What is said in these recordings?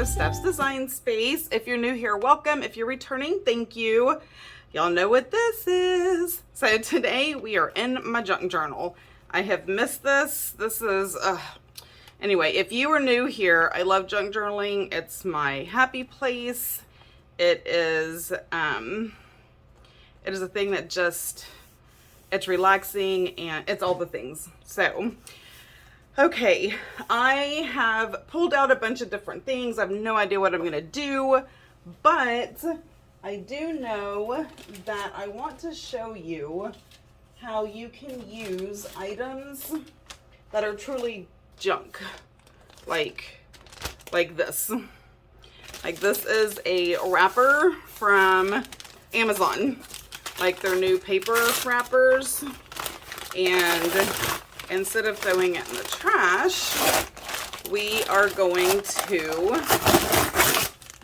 to Steph's Design Space. If you're new here, welcome. If you're returning, thank you. Y'all know what this is. So today we are in my junk journal. I have missed this. This is, anyway, if you are new here, I love junk journaling. It's my happy place. It is a thing that just, it's relaxing and it's all the things. So, okay, I have pulled out a bunch of different things. I have no idea what I'm going to do, but I do know that I want to show you how you can use items that are truly junk, like this. Like this is a wrapper from Amazon, like their new paper wrappers, and instead of throwing it in the trash, we are going to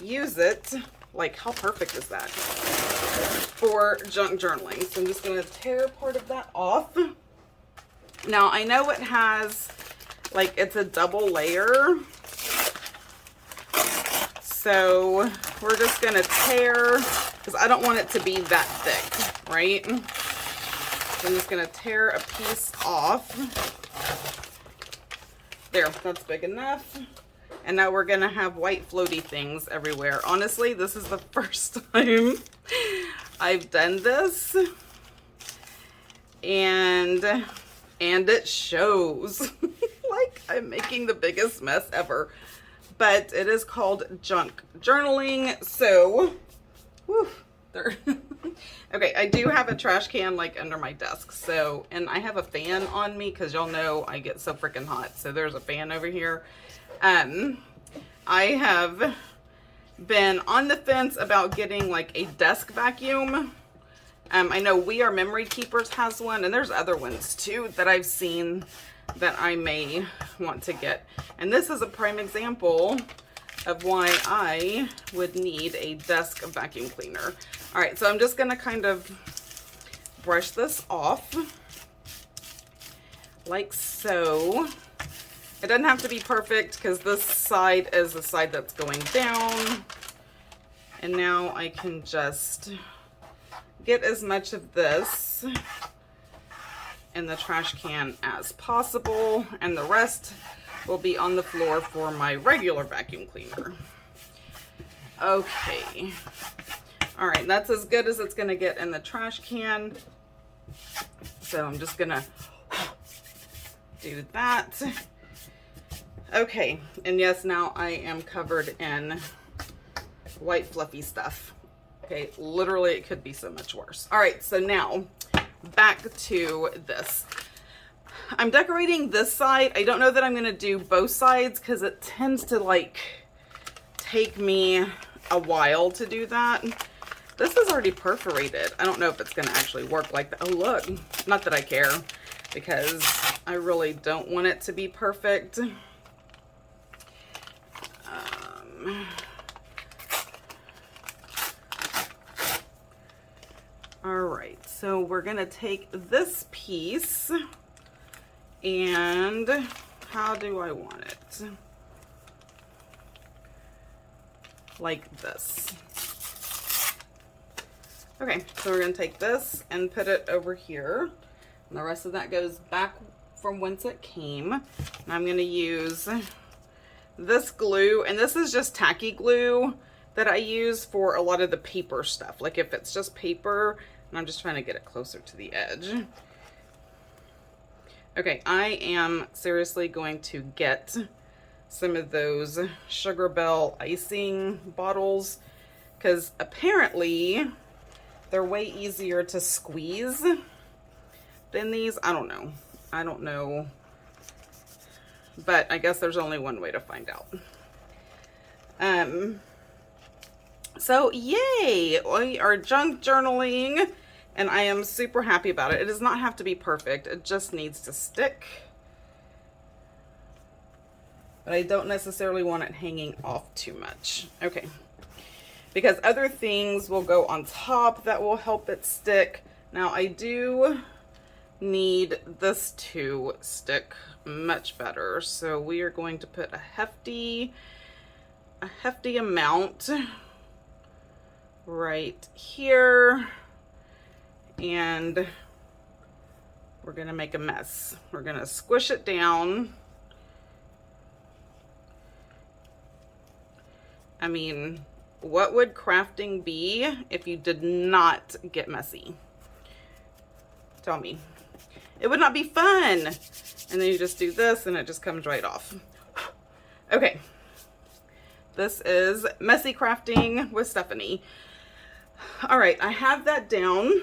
use it. Like, how perfect is that for junk journaling? So I'm just going to tear part of that off. Now, I know it has, like, it's a double layer. So we're just going to tear, because I don't want it to be that thick, right? So I'm just going to tear a piece off. There, that's big enough. And now we're going to have white floaty things everywhere. Honestly, this is the first time I've done this. And it shows. Like, I'm making the biggest mess ever. But it is called junk journaling. So, whew, there. Okay, I do have a trash can like under my desk. So, and I have a fan on me because y'all know I get so freaking hot. So there's a fan over here. I have been on the fence about getting like a desk vacuum. I know We Are Memory Keepers has one, and there's other ones too that I've seen that I may want to get. And this is a prime example of why I would need a desk vacuum cleaner. All right, so I'm just gonna kind of brush this off like so. It doesn't have to be perfect because this side is the side that's going down. And now I can just get as much of this in the trash can as possible, and the rest will be on the floor for my regular vacuum cleaner. Okay. All right, that's as good as it's gonna get in the trash can. So I'm just gonna do that. Okay, and yes, now I am covered in white fluffy stuff. Okay, literally it could be so much worse. All right, so now back to this. I'm decorating this side. I don't know that I'm gonna do both sides because it tends to like take me a while to do that. This is already perforated. I don't know if it's gonna actually work like that. Oh look, not that I care because I really don't want it to be perfect. All right, so we're gonna take this piece, and how do I want it? Like this. Okay, so we're gonna take this and put it over here, and the rest of that goes back from whence it came. And I'm gonna use this glue, and this is just tacky glue that I use for a lot of the paper stuff. Like if it's just paper, and I'm just trying to get it closer to the edge. Okay, I am seriously going to get some of those Sugar Bell icing bottles because apparently they're way easier to squeeze than these. I don't know. But I guess there's only one way to find out. So yay, we are junk journaling, and I am super happy about it. It does not have to be perfect. It just needs to stick. But I don't necessarily want it hanging off too much. Okay. Because other things will go on top that will help it stick. Now I do need this to stick much better. So we are going to put a hefty a hefty amount right here, and we're gonna make a mess. We're gonna squish it down. I mean, what would crafting be if you did not get messy? Tell me. It would not be fun. And then you just do this and it just comes right off. Okay. This is Messy Crafting with Stephanie. All right, I have that down.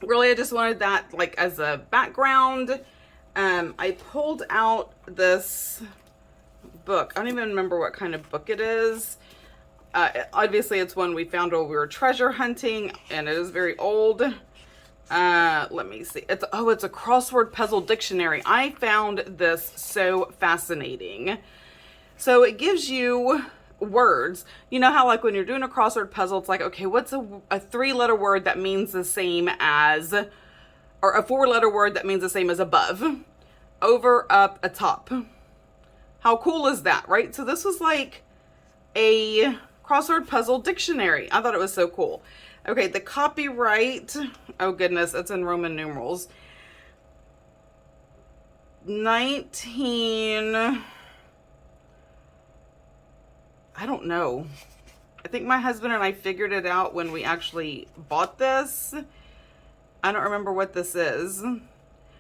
Really, I just wanted that like as a background. I pulled out this book. I don't even remember what kind of book it is. Obviously, it's one we found while we were treasure hunting, and it is very old. Let me see. It's a crossword puzzle dictionary. I found this so fascinating. So it gives you words. You know how like when you're doing a crossword puzzle, it's like, okay, what's a three-letter word that means the same as, or a four-letter word that means the same as above, over, up, atop. How cool is that, right? So this was like a crossword puzzle dictionary. I thought it was so cool. Okay, the copyright, oh goodness, it's in Roman numerals. 19, I don't know. I think my husband and I figured it out when we actually bought this. I don't remember what this is.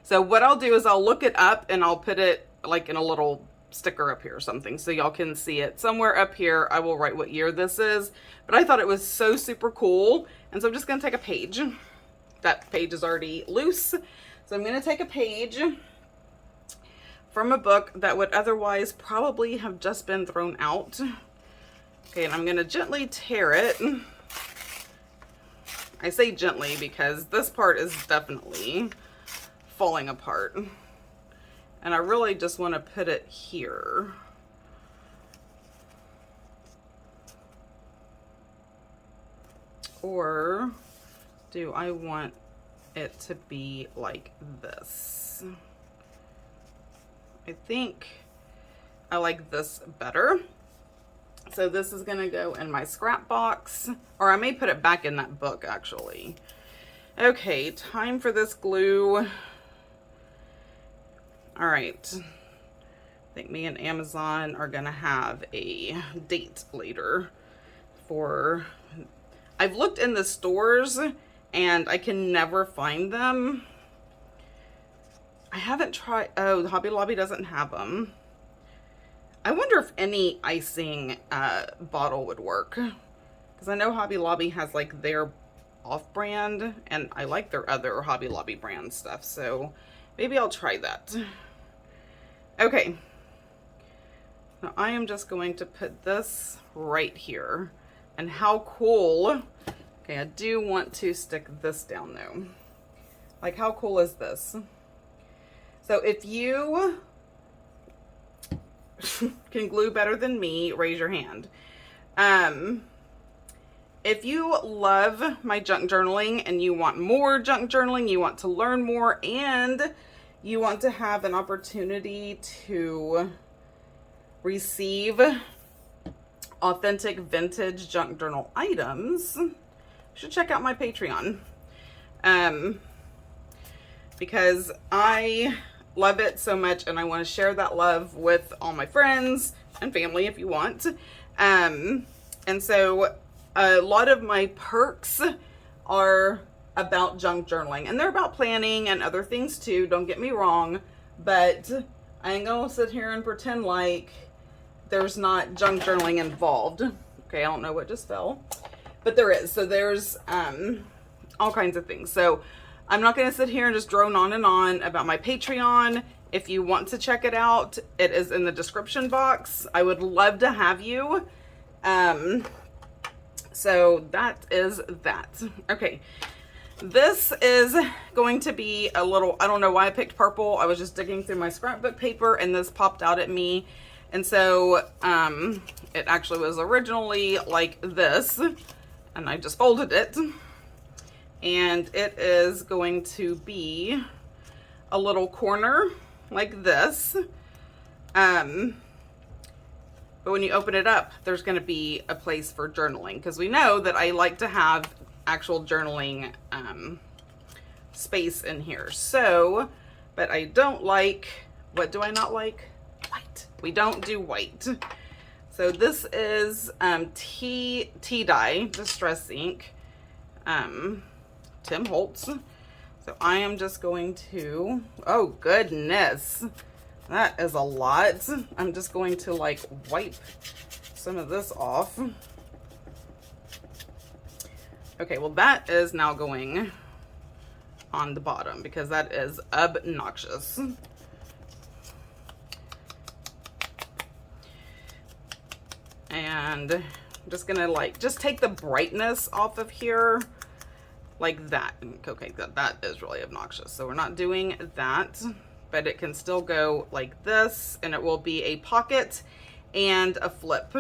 So what I'll do is I'll look it up and I'll put it like in a little sticker up here or something so y'all can see it. Somewhere up here I will write what year this is, but I thought it was so super cool, and so I'm just gonna take a page. That page is already loose, so I'm gonna take a page from a book that would otherwise probably have just been thrown out. Okay, and I'm gonna gently tear it. I say gently because this part is definitely falling apart. And I really just want to put it here. Or do I want it to be like this? I think I like this better. So this is going to go in my scrap box, or I may put it back in that book actually. Okay, time for this glue. All right, I think me and Amazon are gonna have a date later for, I've looked in the stores and I can never find them. I haven't tried, oh, Hobby Lobby doesn't have them. I wonder if any icing bottle would work, because I know Hobby Lobby has like their off-brand, and I like their other Hobby Lobby brand stuff, so maybe I'll try that. Okay, now I am just going to put this right here. And how cool, okay, I do want to stick this down though. Like, how cool is this? So if you can glue better than me, raise your hand. If you love my junk journaling and you want more junk journaling, you want to learn more, and you want to have an opportunity to receive authentic vintage junk journal items, you should check out my Patreon. Because I love it so much and I want to share that love with all my friends and family if you want. And so a lot of my perks are about junk journaling, and they're about planning and other things too, don't get me wrong, but I ain't gonna sit here and pretend like there's not junk journaling involved. Okay, I don't know what just fell, but there is. So there's all kinds of things. So I'm not gonna sit here and just drone on and on about my Patreon. If you want to check it out, it is in the description box. I would love to have you. So that is that. Okay. This is going to be a little, I don't know why I picked purple. I was just digging through my scrapbook paper and this popped out at me. And so it actually was originally like this, and I just folded it. And it is going to be a little corner like this. But when you open it up, there's going to be a place for journaling, because we know that I like to have actual journaling space in here. So, but I don't like, what do I not like? White. We don't do white. So this is tea dye distress ink, Tim Holtz. So I am just going to, oh goodness, that is a lot. I'm just going to like wipe some of this off. Okay, well that is now going on the bottom because that is obnoxious. And I'm just gonna like, just take the brightness off of here like that. Okay, that is really obnoxious. So we're not doing that, but it can still go like this, and it will be a pocket and a flip.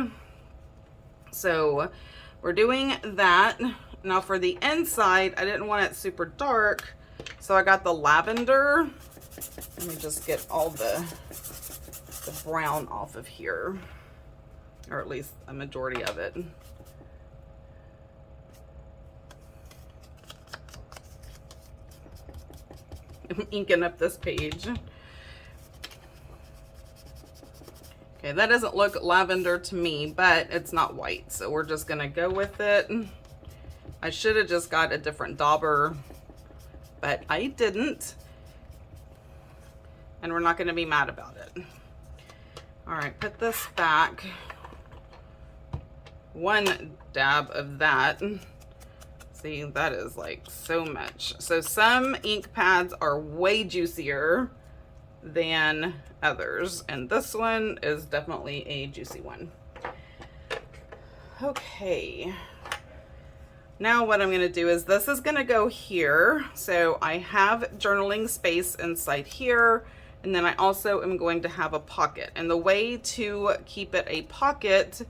So we're doing that. Now for the inside, I didn't want it super dark, so I got the lavender. Let me just get all the brown off of here, or at least a majority of it. I'm inking up this page. Okay, that doesn't look lavender to me, but it's not white, so we're just gonna go with it. I should have just got a different dauber, but I didn't. And we're not gonna be mad about it. All right, put this back. One dab of that. See, that is like so much. So some ink pads are way juicier than others, and this one is definitely a juicy one. Okay. Now what I'm gonna do is this is gonna go here. So I have journaling space inside here, and then I also am going to have a pocket. And the way to keep it a pocket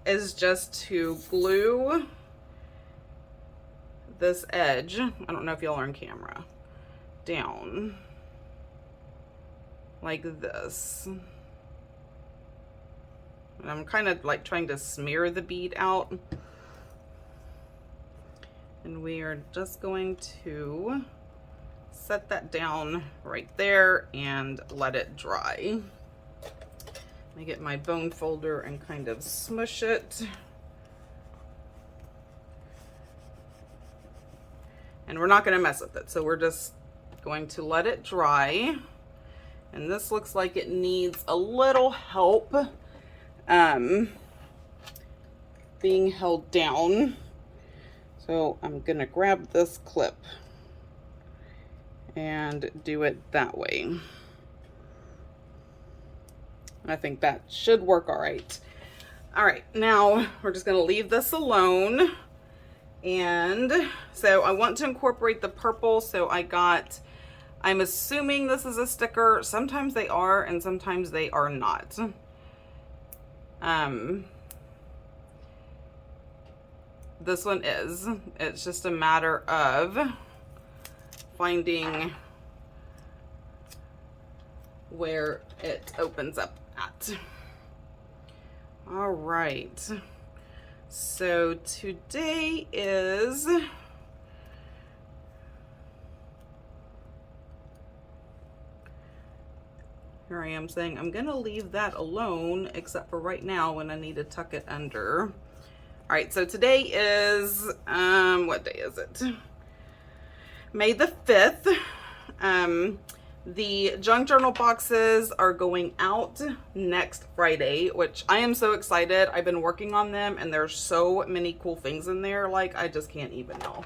is just to glue this edge, I don't know if y'all are on camera, down like this. And I'm kind of like trying to smear the bead out. And we are just going to set that down right there and let it dry. Let me get my bone folder and kind of smush it. And we're not going to mess with it, so we're just going to let it dry. And this looks like it needs a little help being held down. So I'm going to grab this clip and do it that way. I think that should work all right. All right, now we're just going to leave this alone. And so I want to incorporate the purple, so I'm assuming this is a sticker. Sometimes they are and sometimes they are not. This one is. It's just a matter of finding where it opens up at. All right. So today is here I am saying I'm gonna leave that alone, except for right now when I need to tuck it under. All right, so today is what day is it? May the 5th. The junk journal boxes are going out next Friday, which I am so excited. I've been working on them and there's so many cool things in there, like I just can't even know.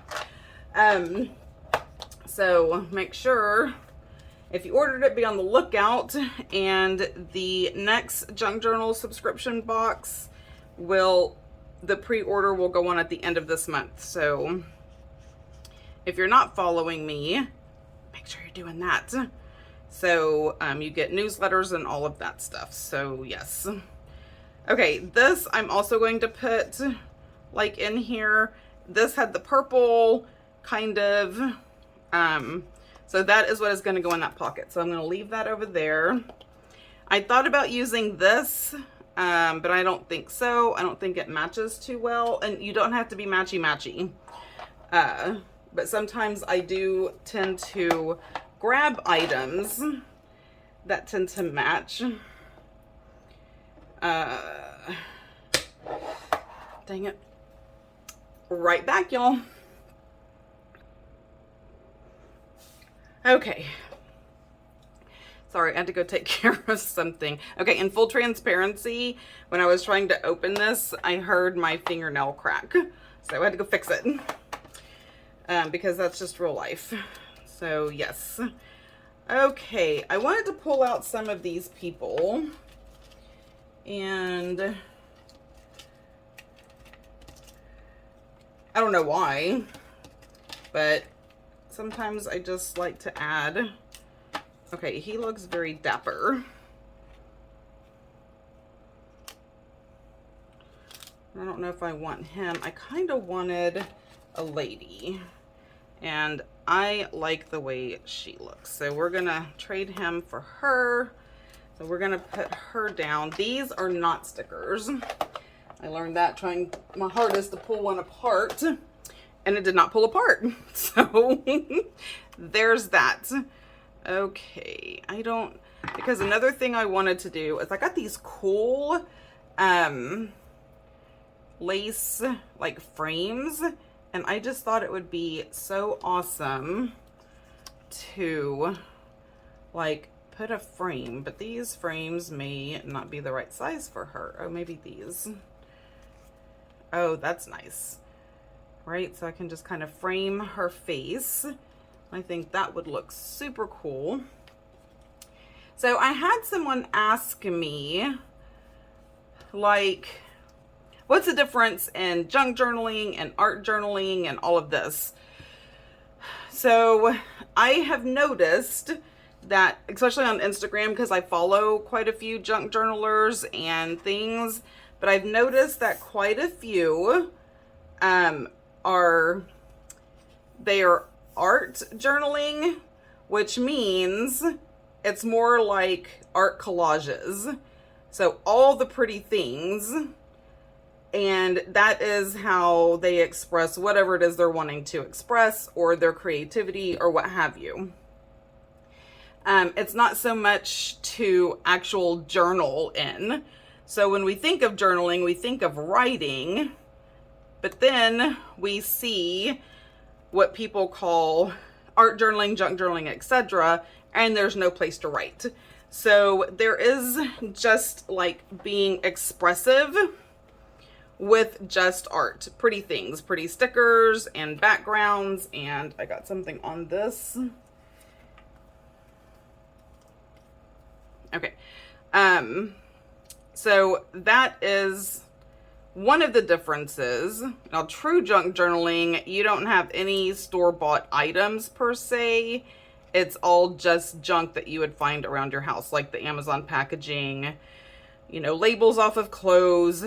So make sure if you ordered it, be on the lookout, and the next junk journal subscription box the pre-order will go on at the end of this month. So if you're not following me, make sure you're doing that. So you get newsletters and all of that stuff. So yes. Okay, this I'm also going to put like in here. This had the purple kind of, so that is what is going to go in that pocket. So I'm going to leave that over there. I thought about using this but I don't think so. I don't think it matches too well, and you don't have to be matchy-matchy. But sometimes I do tend to grab items that tend to match. Dang it. Right back, y'all. Okay. Sorry, I had to go take care of something. Okay, in full transparency, when I was trying to open this, I heard my fingernail crack. So I had to go fix it. Because that's just real life. So, yes. Okay, I wanted to pull out some of these people. And I don't know why, but sometimes I just like to add. Okay, he looks very dapper. I don't know if I want him. I kind of wanted a lady, and I like the way she looks. So we're gonna trade him for her. So we're gonna put her down. These are not stickers. I learned that trying my hardest to pull one apart, and it did not pull apart. So there's that. Okay, because another thing I wanted to do is I got these cool lace like frames, and I just thought it would be so awesome to like put a frame, but these frames may not be the right size for her. Oh, maybe these. Oh, that's nice. Right, so I can just kind of frame her face. I think that would look super cool. So I had someone ask me, like, what's the difference in junk journaling and art journaling and all of this? So I have noticed that, especially on Instagram, because I follow quite a few junk journalers and things, but I've noticed that quite a few are art journaling, which means it's more like art collages. So all the pretty things, and that is how they express whatever it is they're wanting to express, or their creativity, or what have you. It's not so much to actual journal in. So when we think of journaling, we think of writing, but then we see what people call art journaling, junk journaling, etc., and there's no place to write. So there is just like being expressive with just art, pretty things, pretty stickers and backgrounds. And I got something on this. Okay. So that is one of the differences. Now, true junk journaling, you don't have any store-bought items per se. It's all just junk that you would find around your house, like the Amazon packaging, you know, labels off of clothes,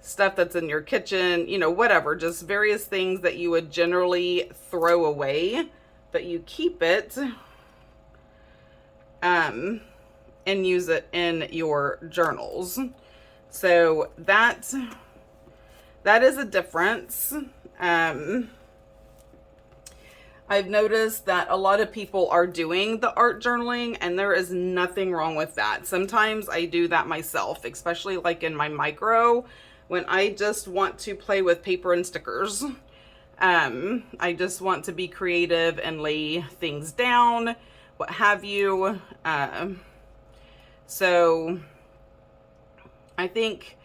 stuff that's in your kitchen, you know, whatever, just various things that you would generally throw away, but you keep it and use it in your journals. So that is a difference. I've noticed that a lot of people are doing the art journaling, and there is nothing wrong with that. Sometimes I do that myself, especially like in my micro, when I just want to play with paper and stickers. I just want to be creative and lay things down, what have you. So I think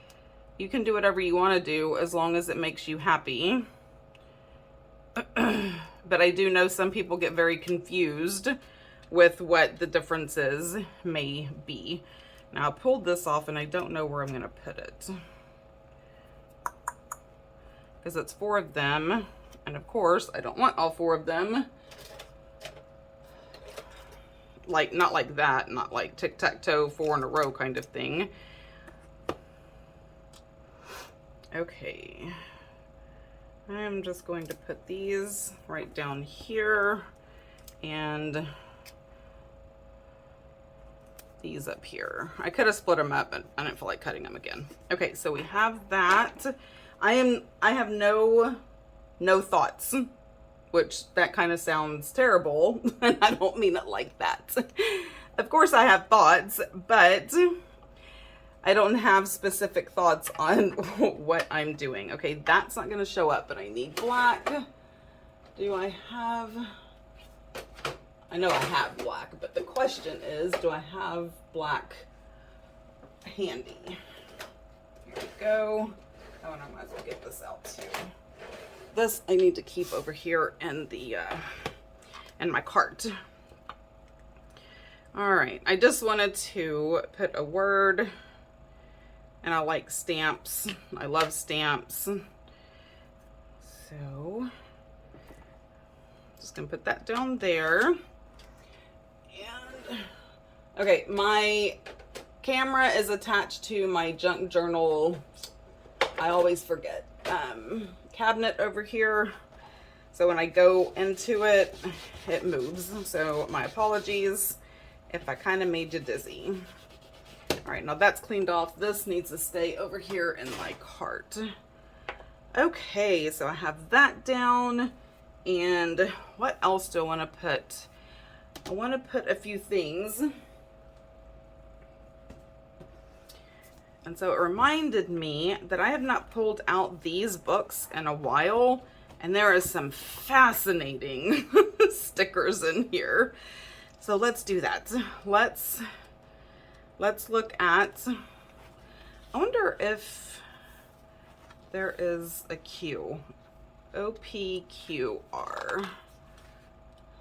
you can do whatever you want to do as long as it makes you happy. But I do know some people get very confused with what the differences may be. Now I pulled this off and I don't know where I'm going to put it, because it's 4 of them. And of course I don't want all 4 of them. Like, not like that, not like tic-tac-toe 4 in a row kind of thing. Okay. I'm just going to put these right down here, and these up here. I could have split them up, but I didn't feel like cutting them again. Okay, so we have that. I have no thoughts, which that kind of sounds terrible, and I don't mean it like that. Of course I have thoughts, but I don't have specific thoughts on what I'm doing. Okay, that's not gonna show up, but I need black. Do I have... I know I have black, but the question is, do I have black handy? Here we go. Oh, and I might as well get this out too. This I need to keep over here in the in my cart. All right, I just wanted to put a word, and I like stamps. I love stamps. So just gonna put that down there. And okay, my camera is attached to my junk journal, I always forget, cabinet over here. So when I go into it, it moves. So my apologies if I kind of made you dizzy. All right, now that's cleaned off. This needs to stay over here in my cart. Okay, so I have that down. And what else do I want to put? I want to put a few things. And so it reminded me that I have not pulled out these books in a while, and there is some fascinating stickers in here. So let's do that. Let's look at, I wonder if there is a Q. OPQR.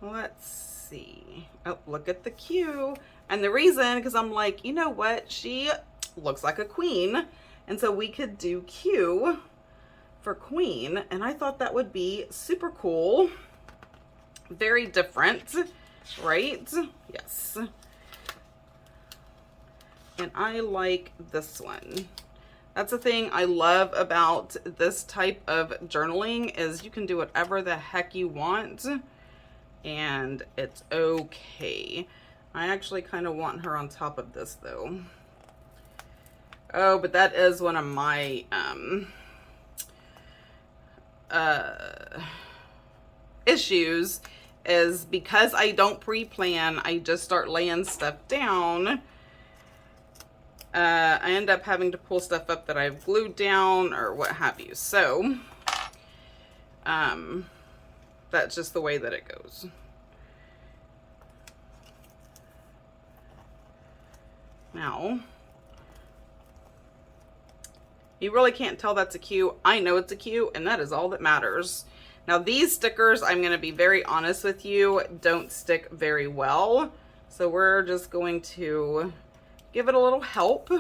Let's see. Oh, look at the Q. And the reason, because I'm like, you know what? She looks like a queen. And so we could do Q for queen. And I thought that would be super cool. Very different, right? Yes. And I like this one. That's the thing I love about this type of journaling is you can do whatever the heck you want and it's okay. I actually kind of want her on top of this though. Oh, but that is one of my issues is because I don't pre-plan, I just start laying stuff down. I end up having to pull stuff up that I've glued down or what have you. So, that's just the way that it goes. Now, you really can't tell that's a Q. I know it's a Q, and that is all that matters. Now, these stickers, I'm going to be very honest with you, don't stick very well. So we're just going to give it a little help.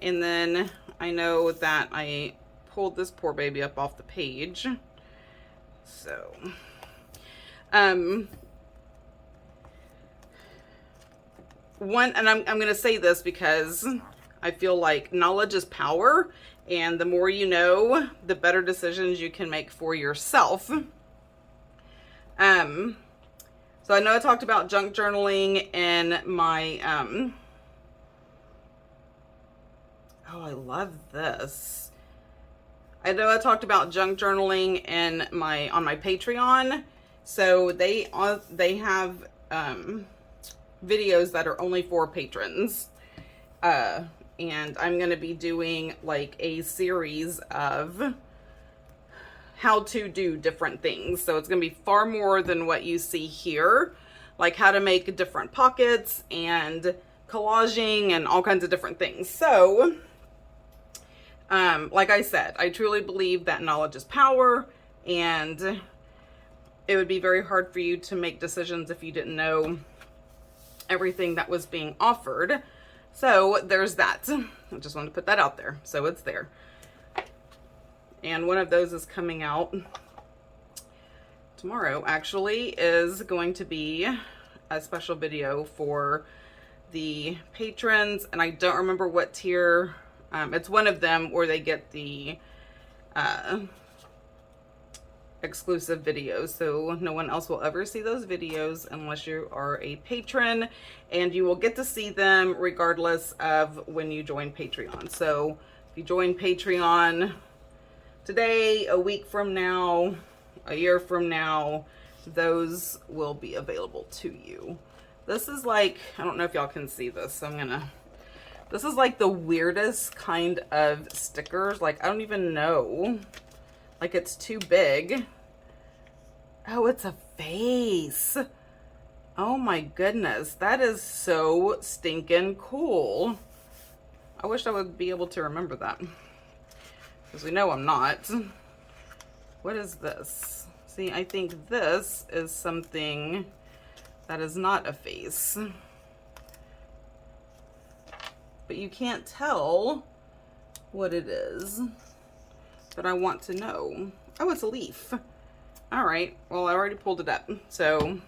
And then I know that I pulled this poor baby up off the page. So, and I'm going to say this because I feel like knowledge is power, and the more you know, the better decisions you can make for yourself. So I know I talked about junk journaling in my, oh, I love this. I know I talked about junk journaling in on my Patreon. So they have videos that are only for patrons. And I'm going to be doing like a series of how to do different things. So it's going to be far more than what you see here. Like how to make different pockets and collaging and all kinds of different things. So like I said, I truly believe that knowledge is power, and it would be very hard for you to make decisions if you didn't know everything that was being offered. So there's that. I just wanted to put that out there. So it's there. And one of those is coming out tomorrow, actually, is going to be a special video for the patrons. And I don't remember what tier. It's one of them where they get the exclusive videos, so no one else will ever see those videos unless you are a patron, and you will get to see them regardless of when you join Patreon. So if you join Patreon today, a week from now, a year from now, those will be available to you. This is like, I don't know if y'all can see this, so this is like the weirdest kind of stickers. Like, I don't even know. Like, it's too big. Oh, it's a face. Oh my goodness. That is so stinking cool. I wish I would be able to remember that, because we know I'm not. What is this? See, I think this is something that is not a face. But you can't tell what it is. But I want to know. Oh, it's a leaf. All right. Well, I already pulled it up. So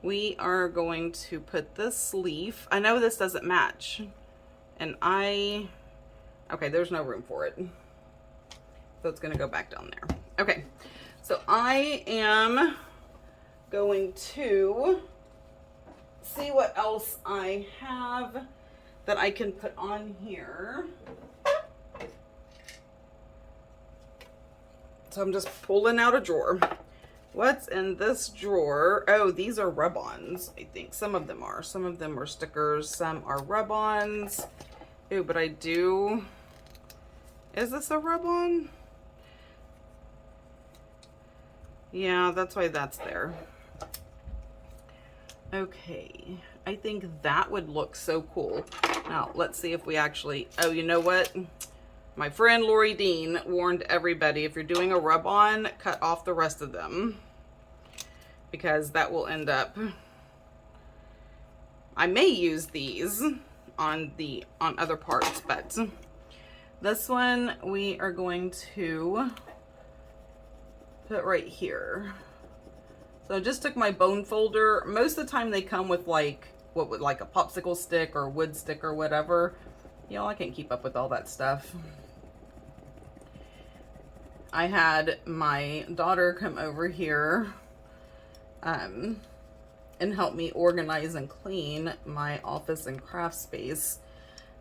we are going to put this leaf. I know this doesn't match. And okay, there's no room for it. So it's going to go back down there. Okay. So I am going to see what else I have that I can put on here. So I'm just pulling out a drawer. What's in this drawer? Oh, these are rub-ons, I think. Some of them are. Some of them are stickers. Some are rub-ons. Ooh, but I do... Is this a rub-on? Yeah, that's why that's there. Okay. I think that would look so cool. Now, let's see if we actually... Oh, you know what? My friend Lori Dean warned everybody, if you're doing a rub-on, cut off the rest of them, because that will end up... I may use these on other parts, but this one we are going to put right here. So I just took my bone folder. Most of the time they come with like like a popsicle stick or wood stick or whatever. Y'all, I can't keep up with all that stuff. I had my daughter come over here and help me organize and clean my office and craft space,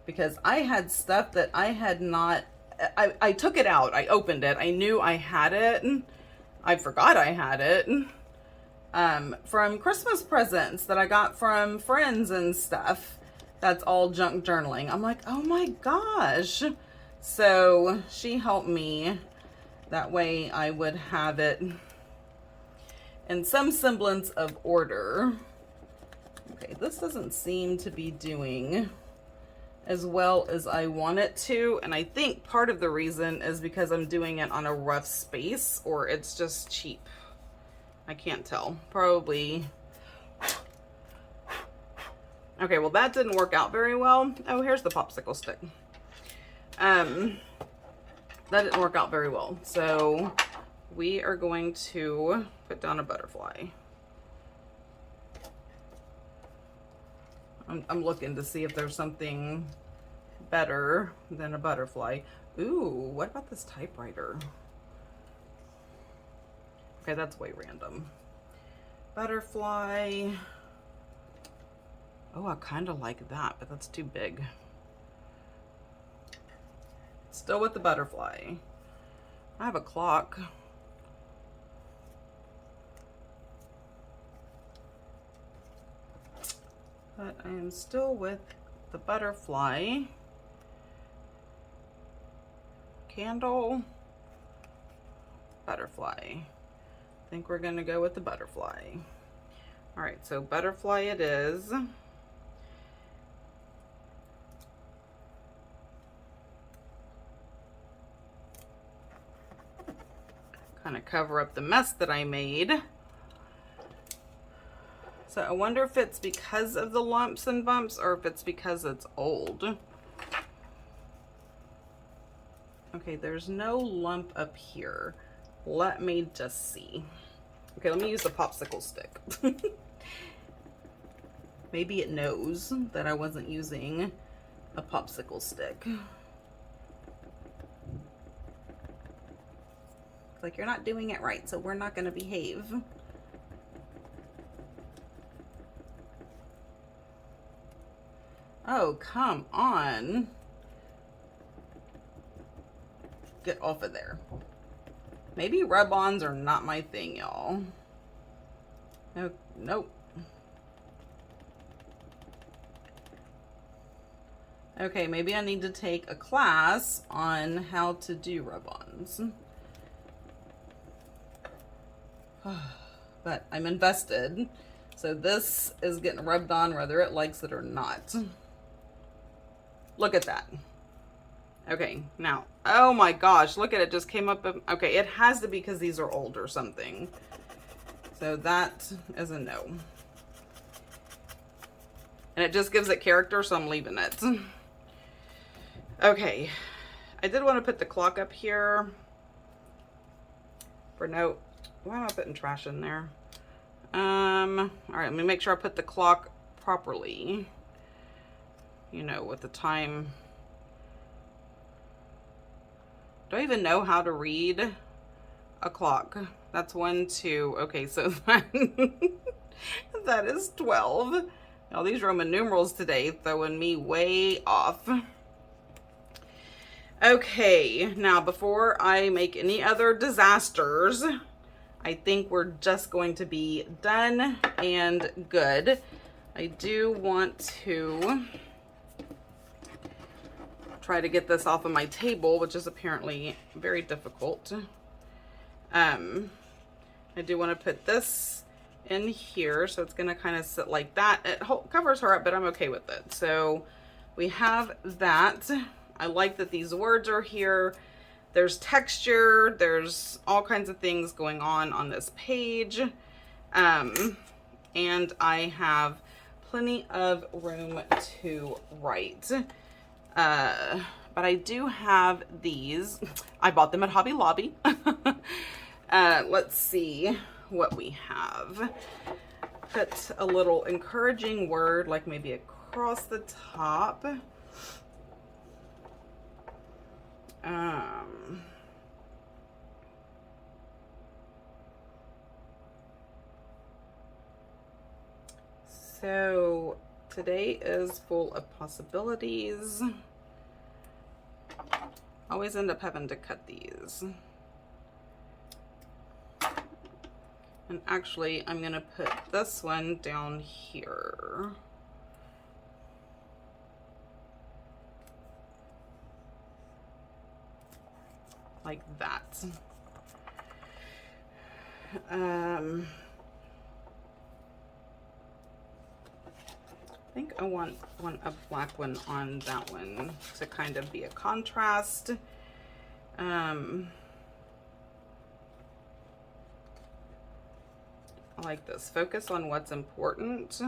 because I had stuff that I had not... I took it out. I opened it. I knew I had it. I forgot I had it. From Christmas presents that I got from friends and stuff. That's all junk journaling. I'm like, oh my gosh. So she helped me. That way I would have it in some semblance of order. Okay, this doesn't seem to be doing as well as I want it to. And I think part of the reason is because I'm doing it on a rough space, or it's just cheap. I can't tell. Probably. Okay, well that didn't work out very well. Oh, here's the popsicle stick. That didn't work out very well. So we are going to put down a butterfly. I'm looking to see if there's something better than a butterfly. Ooh, what about this typewriter? Okay, that's way random. Butterfly. Oh, I kind of like that, but that's too big. Still with the butterfly. I have a clock. But I am still with the butterfly. Candle. Butterfly. I think we're gonna go with the butterfly. All right, so butterfly it is. Kind of cover up the mess that I made. So I wonder if it's because of the lumps and bumps or if it's because it's old. Okay, there's no lump up here. Let me just see. Okay, let me use the popsicle stick. Maybe it knows that I wasn't using a popsicle stick. It's like, you're not doing it right, so we're not going to behave. Oh, come on. Get off of there. Maybe rub-ons are not my thing, y'all. No, nope. Okay, maybe I need to take a class on how to do rub-ons. But I'm invested. So this is getting rubbed on whether it likes it or not. Look at that. Okay, now, oh my gosh, look at it, just came up. Okay, it has to be because these are old or something. So that is a no. And it just gives it character, so I'm leaving it. Okay, I did want to put the clock up here. For no, why am I putting trash in there? All right, let me make sure I put the clock properly. You know, with the time. Do I even know how to read a clock? That's 1, 2. Okay, so that is 12. All these Roman numerals today throwing me way off. Okay, now before I make any other disasters, I think we're just going to be done and good. I do want to try to get this off of my table, which is apparently very difficult. I do want to put this in here, so it's going to kind of sit like that. It covers her up, but I'm okay with it. So we have that. I like that these words are here. There's texture. There's all kinds of things going on this page. And I have plenty of room to write. But I do have these. I bought them at Hobby Lobby. Let's see what we have. Put a little encouraging word, like maybe across the top. So today is full of possibilities. Always end up having to cut these. And actually, I'm going to put this one down here. Like that. I think I want a black one on that one to kind of be a contrast. I like this. Focus on what's important.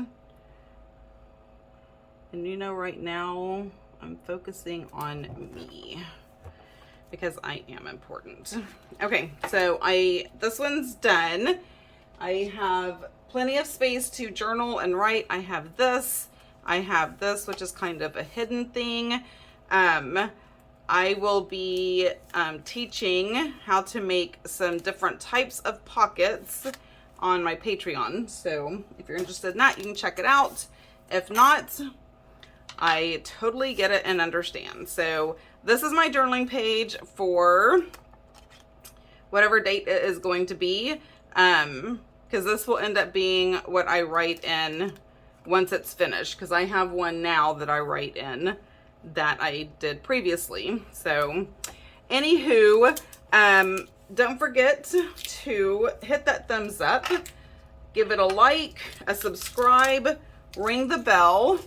And you know, right now I'm focusing on me because I am important. Okay, so this one's done. I have plenty of space to journal and write. I have this, which is kind of a hidden thing. I will be teaching how to make some different types of pockets on my Patreon. So if you're interested in that, you can check it out. If not, I totally get it and understand. So this is my journaling page for whatever date it is going to be. Because this will end up being what I write in once it's finished. Because I have one now that I write in that I did previously. So anywho, don't forget to hit that thumbs up, give it a like, a subscribe, ring the bell,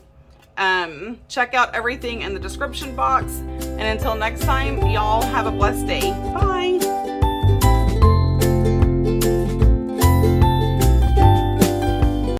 check out everything in the description box. And until next time, y'all have a blessed day. Bye.